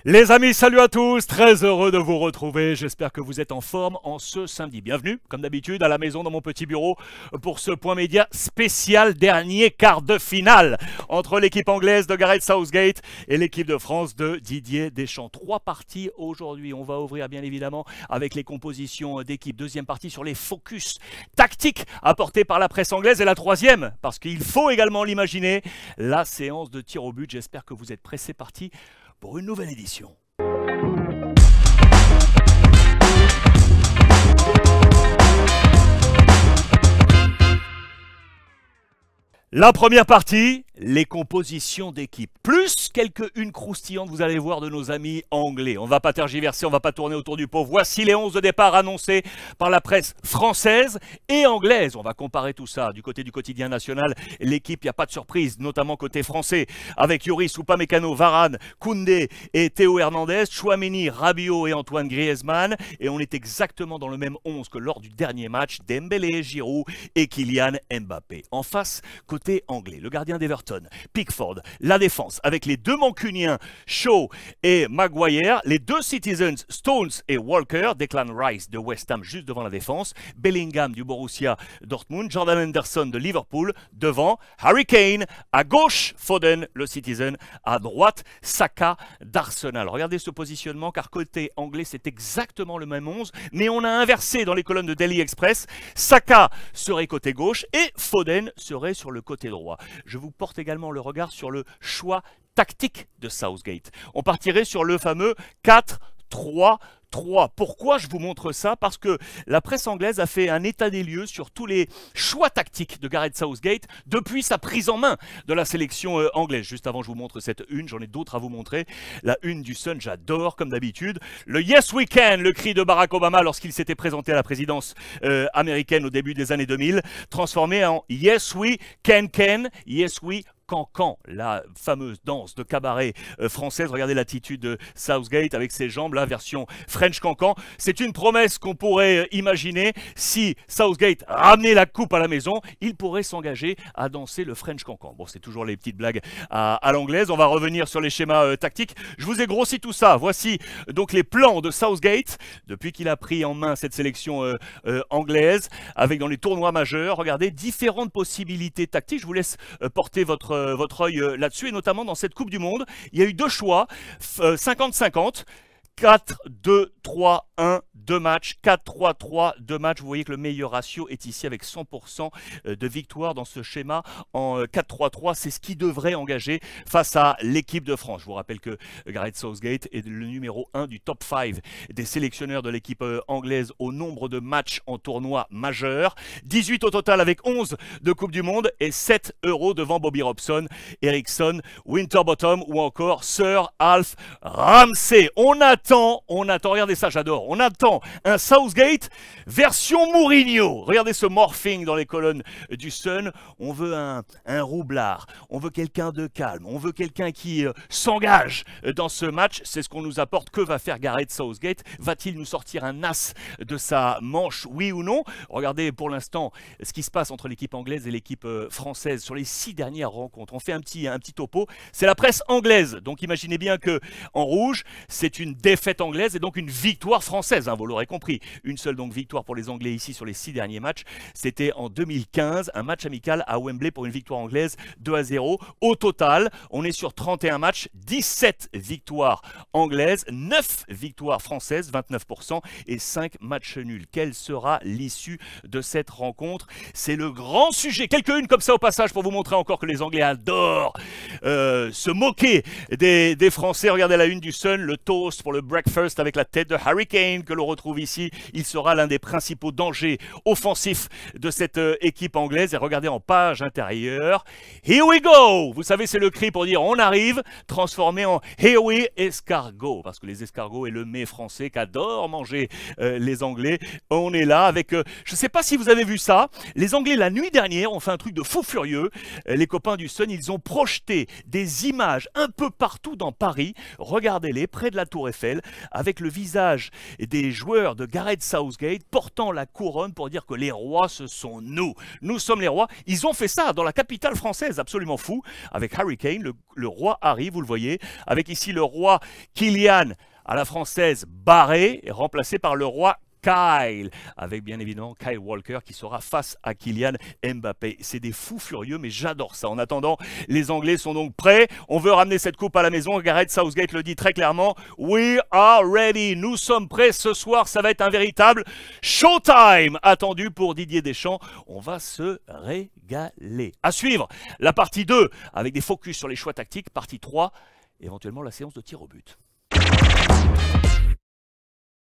Les amis, salut à tous, très heureux de vous retrouver, j'espère que vous êtes en forme en ce samedi. Bienvenue, comme d'habitude, à la maison dans mon petit bureau pour ce point média spécial dernier quart de finale entre l'équipe anglaise de Gareth Southgate et l'équipe de France de Didier Deschamps. 3 parties aujourd'hui, on va ouvrir bien évidemment avec les compositions d'équipe. Deuxième partie sur les focus tactiques apportés par la presse anglaise et la troisième, parce qu'il faut également l'imaginer, la séance de tir au but. J'espère que vous êtes prêts, c'est parti pour une nouvelle édition. La première partie, les compositions d'équipe. Plus quelques-unes croustillantes, vous allez voir, de nos amis anglais. On ne va pas tergiverser, on ne va pas tourner autour du pot. Voici les 11 de départ annoncés par la presse française et anglaise. On va comparer tout ça. Du côté du quotidien national, l'équipe, il n'y a pas de surprise, notamment côté français, avec Yoris, Upamecano, Varane, Koundé et Théo Hernandez, Tchouaméni, Rabiot et Antoine Griezmann. Et on est exactement dans le même 11 que lors du dernier match, Dembélé, Giroud et Kylian Mbappé. En face, côté anglais, le gardien d'Everton, Pickford, la défense avec les deux Mancuniens, Shaw et Maguire, les deux Citizens, Stones et Walker, Declan Rice de West Ham juste devant la défense, Bellingham du Borussia Dortmund, Jordan Henderson de Liverpool devant, Harry Kane à gauche, Foden le Citizen à droite, Saka d'Arsenal. Regardez ce positionnement car côté anglais c'est exactement le même 11, mais on a inversé dans les colonnes de Daily Express. Saka serait côté gauche et Foden serait sur le côté droit. Je vous porte également le regard sur le choix tactique de Southgate. On partirait sur le fameux 4-3-3. Pourquoi je vous montre ça? Parce que la presse anglaise a fait un état des lieux sur tous les choix tactiques de Gareth Southgate depuis sa prise en main de la sélection anglaise. Juste avant, je vous montre cette une, j'en ai d'autres à vous montrer. La une du Sun, j'adore comme d'habitude. Le Yes We Can, le cri de Barack Obama lorsqu'il s'était présenté à la présidence américaine au début des années 2000, transformé en Yes We Can, Yes We Cancan, la fameuse danse de cabaret française. Regardez l'attitude de Southgate avec ses jambes, la version French Cancan. C'est une promesse qu'on pourrait imaginer. Si Southgate ramenait la coupe à la maison, il pourrait s'engager à danser le French Cancan. Bon, c'est toujours les petites blagues à l'anglaise. On va revenir sur les schémas tactiques. Je vous ai grossi tout ça. Voici donc les plans de Southgate depuis qu'il a pris en main cette sélection anglaise avec dans les tournois majeurs. Regardez, différentes possibilités tactiques. Je vous laisse porter votre œil là-dessus, et notamment dans cette Coupe du Monde, il y a eu deux choix, 50-50, 4-2-3-1, 2 matchs, 4-3-3, 2 matchs. Vous voyez que le meilleur ratio est ici avec 100% de victoire dans ce schéma en 4-3-3. C'est ce qui devrait engager face à l'équipe de France. Je vous rappelle que Gareth Southgate est le numéro 1 du top 5 des sélectionneurs de l'équipe anglaise au nombre de matchs en tournoi majeur. 18 au total avec 11 de Coupe du Monde et 7 euros devant Bobby Robson, Ericsson, Winterbottom ou encore Sir Alf Ramsey. On attend, regardez ça, j'adore, on attend un Southgate version Mourinho. Regardez ce morphing dans les colonnes du Sun. On veut un roublard, on veut quelqu'un de calme, on veut quelqu'un qui s'engage dans ce match. C'est ce qu'on nous apporte. Que va faire Gareth Southgate? Va-t-il nous sortir un as de sa manche, oui ou non? Regardez pour l'instant ce qui se passe entre l'équipe anglaise et l'équipe française sur les 6 dernières rencontres. On fait un petit topo. C'est la presse anglaise, donc imaginez bien que en rouge, c'est une défaite anglaise et donc une victoire française, hein, vous l'aurez compris. Une seule donc victoire pour les Anglais ici sur les 6 derniers matchs. C'était en 2015, un match amical à Wembley pour une victoire anglaise 2-0. Au total, on est sur 31 matchs, 17 victoires anglaises, 9 victoires françaises, 29% et 5 matchs nuls. Quelle sera l'issue de cette rencontre? C'est le grand sujet. Quelques-unes comme ça au passage pour vous montrer encore que les Anglais adorent se moquer des Français. Regardez la une du Sun, le toast pour le breakfast avec la tête de Harry Kane que l'on retrouve ici. Il sera l'un des principaux dangers offensifs de cette équipe anglaise. Et regardez en page intérieure, Here we go! Vous savez, c'est le cri pour dire on arrive, transformé en Here we escargot, parce que les escargots est le mets français qu'adorent manger les Anglais. On est là avec, je ne sais pas si vous avez vu ça, les Anglais la nuit dernière ont fait un truc de fou furieux. Les copains du Sun, ils ont projeté des images un peu partout dans Paris. Regardez-les, près de la Tour Eiffel. officiel avec le visage des joueurs de Gareth Southgate portant la couronne pour dire que les rois, ce sont nous. Nous sommes les rois. Ils ont fait ça dans la capitale française, absolument fou, avec Harry Kane, le roi Harry, vous le voyez, avec ici le roi Kylian à la française barré, remplacé par le roi Kyle, avec bien évidemment Kyle Walker qui sera face à Kylian Mbappé. C'est des fous furieux, mais j'adore ça. En attendant, les Anglais sont donc prêts. On veut ramener cette coupe à la maison. Gareth Southgate le dit très clairement. We are ready. Nous sommes prêts ce soir. Ça va être un véritable showtime attendu pour Didier Deschamps. On va se régaler. À suivre, la partie 2 avec des focus sur les choix tactiques. Partie 3, éventuellement la séance de tir au but.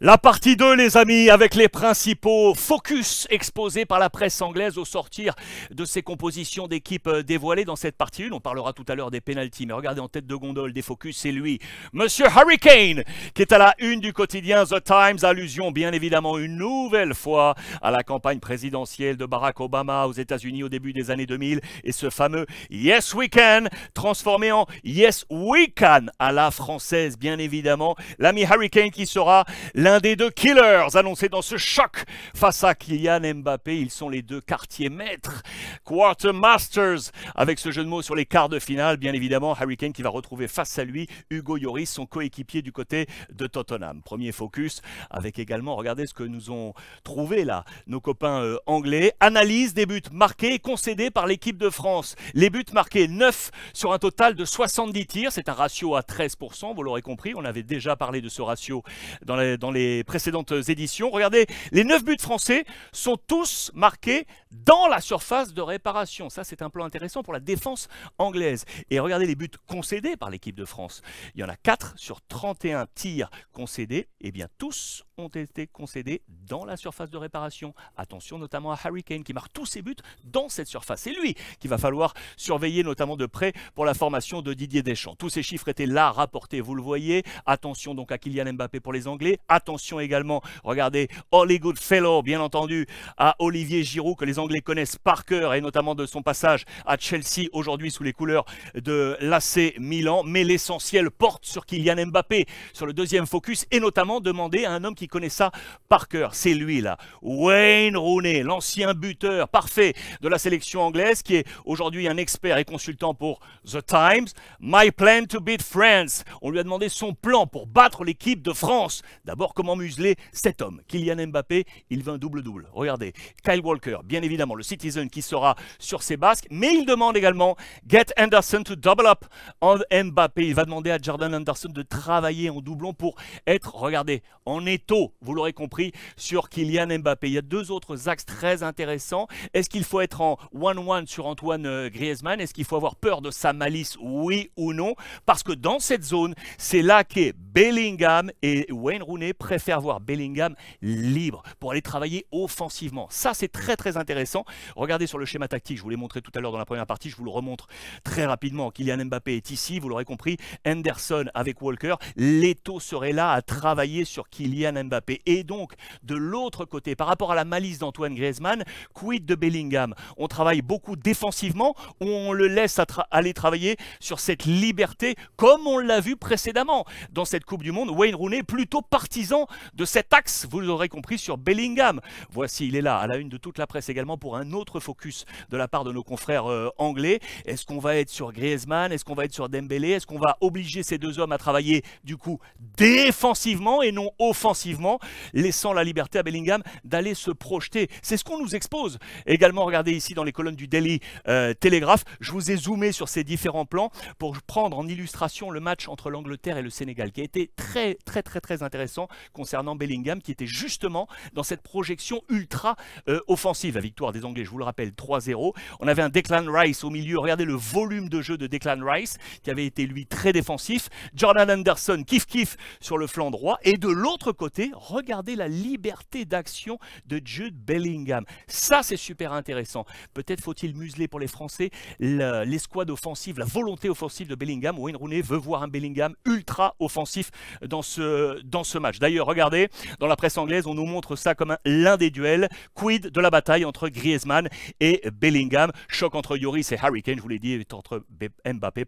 La partie 2, les amis, avec les principaux focus exposés par la presse anglaise au sortir de ces compositions d'équipes dévoilées dans cette partie 1. On parlera tout à l'heure des pénaltys, mais regardez en tête de gondole des focus, c'est lui, Monsieur Harry Kane, qui est à la une du quotidien The Times, allusion bien évidemment une nouvelle fois à la campagne présidentielle de Barack Obama aux États-Unis au début des années 2000 et ce fameux Yes We Can, transformé en Yes We Can à la française, bien évidemment. L'ami Harry Kane qui sera l'un des deux killers annoncés dans ce choc face à Kylian Mbappé. Ils sont les deux quartiers maîtres, quartermasters, avec ce jeu de mots sur les quarts de finale. Bien évidemment, Harry Kane qui va retrouver face à lui Hugo Lloris, son coéquipier du côté de Tottenham. Premier focus avec également, regardez ce que nous ont trouvé là, nos copains anglais. Analyse des buts marqués et concédés par l'équipe de France. Les buts marqués, 9 sur un total de 70 tirs. C'est un ratio à 13%, vous l'aurez compris. On avait déjà parlé de ce ratio dans les précédentes éditions. Regardez, les 9 buts français sont tous marqués dans la surface de réparation. Ça, c'est un plan intéressant pour la défense anglaise. Et regardez les buts concédés par l'équipe de France. Il y en a 4 sur 31 tirs concédés. Eh bien, tous ont été concédés dans la surface de réparation. Attention notamment à Harry Kane qui marque tous ses buts dans cette surface. C'est lui qu'il va falloir surveiller notamment de près pour la formation de Didier Deschamps. Tous ces chiffres étaient là rapportés, vous le voyez. Attention donc à Kylian Mbappé pour les Anglais. Attention également, regardez, Holy Goodfellow, bien entendu, à Olivier Giroud, que les Anglais connaissent par cœur, et notamment de son passage à Chelsea, aujourd'hui sous les couleurs de l'AC Milan. Mais l'essentiel porte sur Kylian Mbappé, sur le deuxième focus, et notamment demander à un homme qui connaît ça par cœur. C'est lui là, Wayne Rooney, l'ancien buteur parfait de la sélection anglaise, qui est aujourd'hui un expert et consultant pour The Times. My plan to beat France. On lui a demandé son plan pour battre l'équipe de France. D'abord, comment museler cet homme, Kylian Mbappé? Il veut un double-double. Regardez, Kyle Walker, bien évidemment, le Citizen qui sera sur ses basques, mais il demande également Get Henderson to double up on Mbappé. Il va demander à Jordan Henderson de travailler en doublon pour être, regardez, en étau, vous l'aurez compris, sur Kylian Mbappé. Il y a deux autres axes très intéressants. Est-ce qu'il faut être en 1-1 sur Antoine Griezmann? Est-ce qu'il faut avoir peur de sa malice, oui ou non? Parce que dans cette zone, c'est là qu'est Bellingham, et Wayne Rooney préfère voir Bellingham libre pour aller travailler offensivement. Ça, c'est très très intéressant. Regardez sur le schéma tactique, je vous l'ai montré tout à l'heure dans la première partie, je vous le remontre très rapidement. Kylian Mbappé est ici, vous l'aurez compris. Henderson avec Walker, l'étau serait là à travailler sur Kylian Mbappé. Et donc, de l'autre côté, par rapport à la malice d'Antoine Griezmann, quid de Bellingham? On travaille beaucoup défensivement, ou on le laisse aller travailler sur cette liberté, comme on l'a vu précédemment dans cette Coupe du Monde. Wayne Rooney, plutôt partisan de cet axe, vous l'aurez compris, sur Bellingham. Voici, il est là, à la une de toute la presse également, pour un autre focus de la part de nos confrères anglais. Est-ce qu'on va être sur Griezmann? Est-ce qu'on va être sur Dembélé? Est-ce qu'on va obliger ces deux hommes à travailler, du coup, défensivement et non offensivement, laissant la liberté à Bellingham d'aller se projeter? C'est ce qu'on nous expose. Également, regardez ici dans les colonnes du Daily Telegraph, je vous ai zoomé sur ces différents plans pour prendre en illustration le match entre l'Angleterre et le Sénégal, qui a été très intéressant concernant Bellingham, qui était justement dans cette projection ultra offensive. La victoire des Anglais, je vous le rappelle, 3-0. On avait un Declan Rice au milieu. Regardez le volume de jeu de Declan Rice, qui avait été lui très défensif. Jordan Henderson, kiff sur le flanc droit. Et de l'autre côté, mais regardez la liberté d'action de Jude Bellingham. Ça, c'est super intéressant. Peut-être faut-il museler pour les Français l'escouade offensive, la volonté offensive de Bellingham. Wayne Rooney veut voir un Bellingham ultra offensif dans ce match. D'ailleurs, regardez, dans la presse anglaise, on nous montre ça comme l'un des duels. Quid de la bataille entre Griezmann et Bellingham. Choc entre Lloris et Harry Kane, je vous l'ai dit, entre Mbappé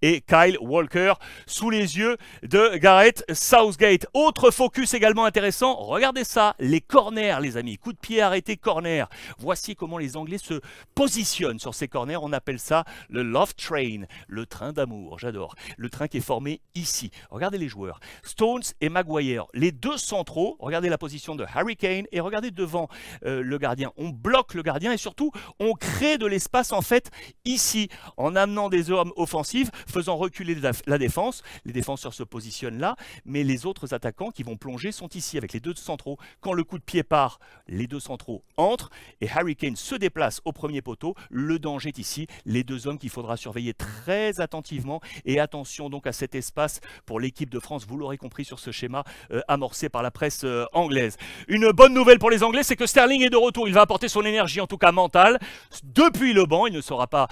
et Kyle Walker sous les yeux de Gareth Southgate. Autre focus également intéressant, regardez ça, les corners les amis, coup de pied arrêté corner. Voici comment les Anglais se positionnent sur ces corners, on appelle ça le love train, le train d'amour, j'adore. Le train qui est formé ici. Regardez les joueurs, Stones et Maguire, les deux centraux, regardez la position de Harry Kane et regardez devant le gardien. On bloque le gardien et surtout on crée de l'espace en fait ici en amenant des hommes offensifs, faisant reculer la défense. Les défenseurs se positionnent là, mais les autres attaquants qui vont plonger sont ici avec les deux centraux. Quand le coup de pied part, les deux centraux entrent et Harry Kane se déplace au premier poteau. Le danger est ici, les deux hommes qu'il faudra surveiller très attentivement et attention donc à cet espace pour l'équipe de France, vous l'aurez compris sur ce schéma amorcé par la presse anglaise. Une bonne nouvelle pour les Anglais, c'est que Sterling est de retour, il va apporter son énergie en tout cas mentale. Depuis le banc, il ne sera pas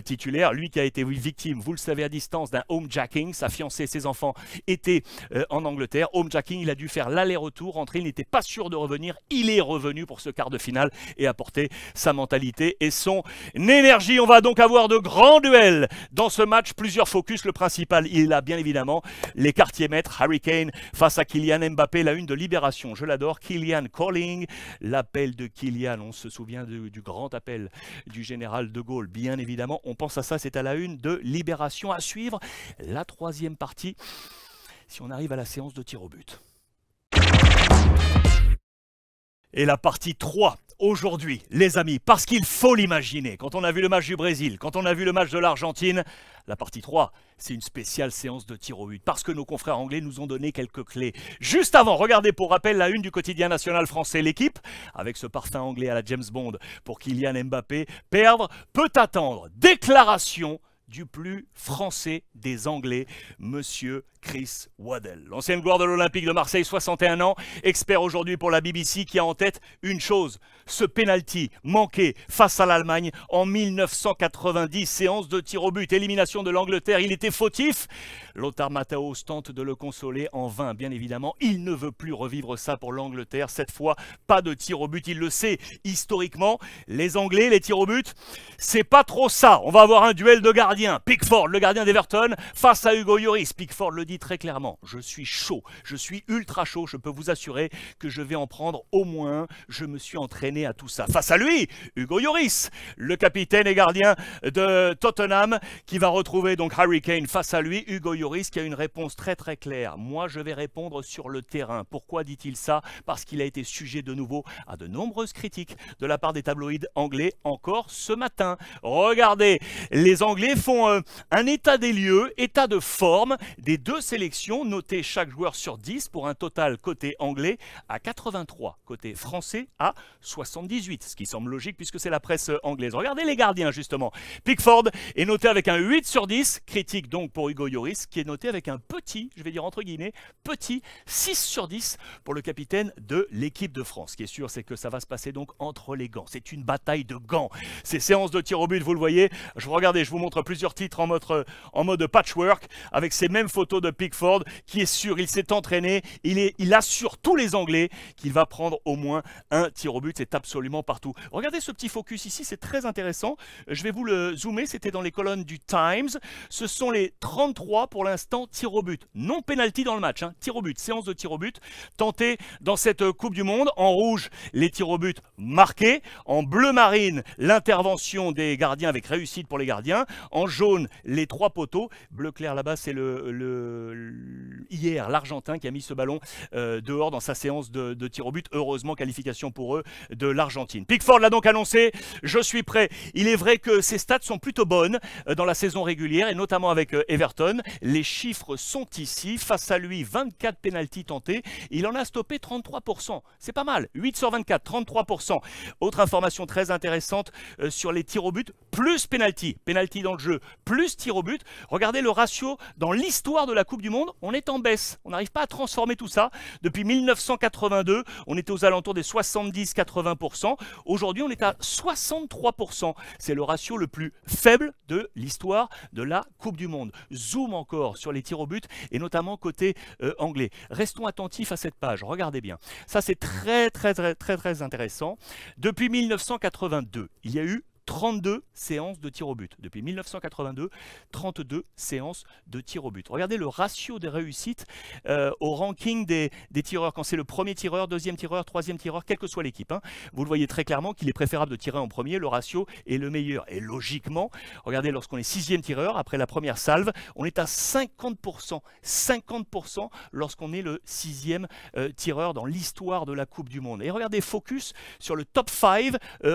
titulaire, lui qui a été victime, vous le savez à distance, d'un homejacking, sa fiancée et ses enfants étaient en Angleterre. Homejacking, il a dû faire l'aller-retour, rentrer, il n'était pas sûr de revenir, il est revenu pour ce quart de finale et apporter sa mentalité et son énergie. On va donc avoir de grands duels dans ce match, plusieurs focus, le principal, il a bien évidemment les quartiers maîtres, Harry Kane face à Kylian Mbappé, la une de Libération, je l'adore, Kylian calling, l'appel de Kylian, on se souvient du grand appel du général de Gaulle, bien évidemment, on pense à ça, c'est à la une de Libération. À suivre la troisième partie, si on arrive à la séance de tir au but. Et la partie 3, aujourd'hui, les amis, parce qu'il faut l'imaginer, quand on a vu le match du Brésil, quand on a vu le match de l'Argentine, la partie 3, c'est une spéciale séance de tir au but, parce que nos confrères anglais nous ont donné quelques clés. Juste avant, regardez pour rappel la une du quotidien national français, l'équipe, avec ce parfum anglais à la James Bond pour Kylian Mbappé, perdre peut attendre. Déclaration du plus français des Anglais, Monsieur Chris Waddell. L'ancienne gloire de l'Olympique de Marseille, 61 ans, expert aujourd'hui pour la BBC, qui a en tête une chose, ce penalty manqué face à l'Allemagne en 1990, séance de tir au but, élimination de l'Angleterre, il était fautif. Lothar Matthäus tente de le consoler en vain, bien évidemment, il ne veut plus revivre ça pour l'Angleterre, cette fois pas de tir au but, il le sait historiquement, les Anglais, les tirs au but, c'est pas trop ça, on va avoir un duel de gardiens, Pickford, le gardien d'Everton, face à Hugo Lloris, Pickford le dit très clairement, je suis chaud, je suis ultra chaud, je peux vous assurer que je vais en prendre au moins un, je me suis entraîné à tout ça. Face à lui, Hugo Lloris, le capitaine et gardien de Tottenham, qui va retrouver donc Harry Kane face à lui, Hugo Lloris qui a une réponse très très claire, moi je vais répondre sur le terrain. Pourquoi dit-il ça? Parce qu'il a été sujet de nouveau à de nombreuses critiques de la part des tabloïds anglais encore ce matin. Regardez, les Anglais font un état des lieux, état de forme des deux sélections, notez chaque joueur sur 10 pour un total côté anglais à 83, côté français à 78, ce qui semble logique puisque c'est la presse anglaise. Regardez les gardiens justement. Pickford est noté avec un 8 sur 10, critique donc pour Hugo Lloris, qui est noté avec un petit, je vais dire entre guillemets, petit 6 sur 10 pour le capitaine de l'équipe de France. Ce qui est sûr, c'est que ça va se passer donc entre les gants. C'est une bataille de gants. Ces séances de tir au but, vous le voyez, regardez, je vous montre plusieurs titres en mode patchwork, avec ces mêmes photos de Pickford, qui est sûr, il s'est entraîné, il assure tous les Anglais qu'il va prendre au moins un tir au but, c'est absolument partout. Regardez ce petit focus ici, c'est très intéressant, je vais vous le zoomer, c'était dans les colonnes du Times, ce sont les 33 pour l'instant tirs au but, non penalty dans le match, hein, tir au but, séance de tir au but, tenté dans cette Coupe du Monde, en rouge les tirs au but marqués, en bleu marine l'intervention des gardiens avec réussite pour les gardiens, en jaune les 3 poteaux, bleu clair là-bas c'est hier l'Argentin qui a mis ce ballon dehors dans sa séance de tir au but, heureusement qualification pour eux de l'Argentine. Pickford l'a donc annoncé, je suis prêt. Il est vrai que ses stats sont plutôt bonnes dans la saison régulière et notamment avec Everton, les chiffres sont ici, face à lui 24 pénaltys tentés, il en a stoppé 33%, c'est pas mal, 8 sur 24, 33%. Autre information très intéressante sur les tirs au but, plus pénalty dans le jeu, plus tir au but, regardez le ratio dans l'histoire de la Coupe du Monde, on est en baisse. On n'arrive pas à transformer tout ça. Depuis 1982, on était aux alentours des 70-80%. Aujourd'hui, on est à 63%. C'est le ratio le plus faible de l'histoire de la Coupe du Monde. Zoom encore sur les tirs au but et notamment côté anglais. Restons attentifs à cette page. Regardez bien. Ça, c'est très intéressant. Depuis 1982, il y a eu 32 séances de tir au but. Depuis 1982, 32 séances de tir au but. Regardez le ratio des réussites au ranking des tireurs. Quand c'est le premier tireur, deuxième tireur, troisième tireur, quelle que soit l'équipe. Hein, vous le voyez très clairement qu'il est préférable de tirer en premier. Le ratio est le meilleur. Et logiquement, regardez, lorsqu'on est sixième tireur, après la première salve, on est à 50%. 50% lorsqu'on est le sixième tireur dans l'histoire de la Coupe du Monde. Et regardez, focus sur le top 5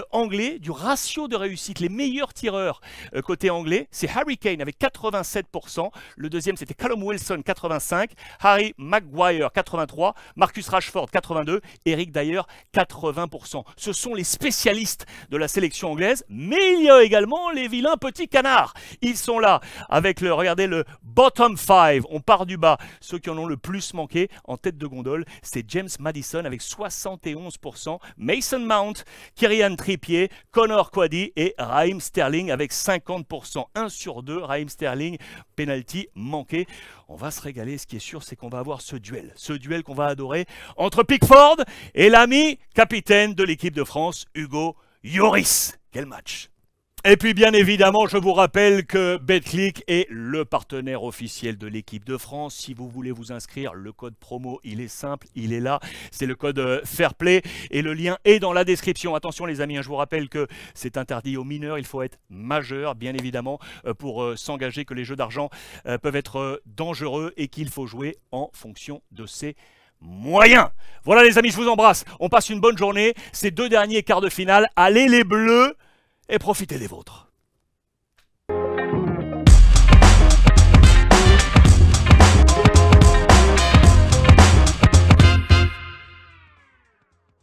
anglais du ratio de réussite. Les meilleurs tireurs côté anglais, c'est Harry Kane avec 87%. Le deuxième, c'était Callum Wilson, 85%. Harry Maguire, 83%. Marcus Rashford, 82%. Eric Dyer, 80%. Ce sont les spécialistes de la sélection anglaise, mais il y a également les vilains petits canards. Ils sont là avec le, regardez, le bottom 5. On part du bas. Ceux qui en ont le plus manqué en tête de gondole, c'est James Maddison avec 71%. Mason Mount, Kieran Trippier, Connor Cody et Raheem Sterling avec 50%. 1 sur 2, Raheem Sterling, penalty manqué. On va se régaler, ce qui est sûr, c'est qu'on va avoir ce duel qu'on va adorer entre Pickford et l'ami capitaine de l'équipe de France, Hugo Lloris. Quel match! Et puis bien évidemment, je vous rappelle que Betclic est le partenaire officiel de l'équipe de France. Si vous voulez vous inscrire, le code promo, il est simple, il est là. C'est le code Fairplay et le lien est dans la description. Attention les amis, je vous rappelle que c'est interdit aux mineurs. Il faut être majeur, bien évidemment, pour s'engager, que les jeux d'argent peuvent être dangereux et qu'il faut jouer en fonction de ses moyens. Voilà les amis, je vous embrasse. On passe une bonne journée. Ces deux derniers quarts de finale, allez les Bleus! Et profitez des vôtres.